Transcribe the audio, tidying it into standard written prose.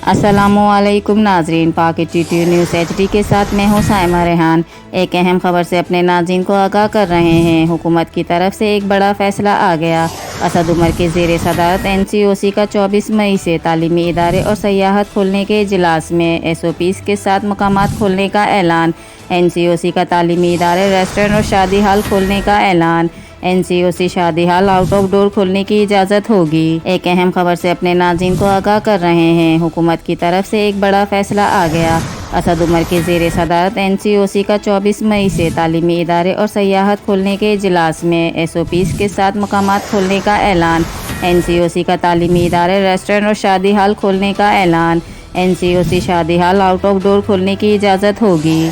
السلام علیکم ناظرین، پاک ٹی نیوز HD کے ساتھ میں ہوں سائمہ ریحان۔ ایک اہم خبر سے اپنے ناظرین کو آگاہ کر رہے ہیں۔ حکومت کی طرف سے ایک بڑا فیصلہ آ گیا۔ اسد عمر کے زیر صدارت NCOC کا 24 مئی سے تعلیمی ادارے اور سیاحت کھولنے کے اجلاس میں SOPs کے ساتھ مقامات کھولنے کا اعلان۔ NCOC کا تعلیمی ادارے، ریسٹورنٹ اور شادی ہال کھولنے کا اعلان۔ NCOC شادی ہال آؤٹ آف ڈور کھولنے کی اجازت ہوگی۔ ایک اہم خبر سے اپنے ناظرین کو آگاہ کر رہے ہیں۔ حکومت کی طرف سے ایک بڑا فیصلہ آ گیا۔ اسد عمر کے زیر صدارت NCOC کا 24 مئی سے تعلیمی ادارے اور سیاحت کھولنے کے اجلاس میں SOPs کے ساتھ مقامات کھولنے کا اعلان۔ NCOC کا تعلیمی ادارے، ریسٹورنٹ اور شادی ہال کھولنے کا اعلان۔ NCOC شادی ہال آؤٹ آف ڈور کھولنے کی اجازت ہوگی۔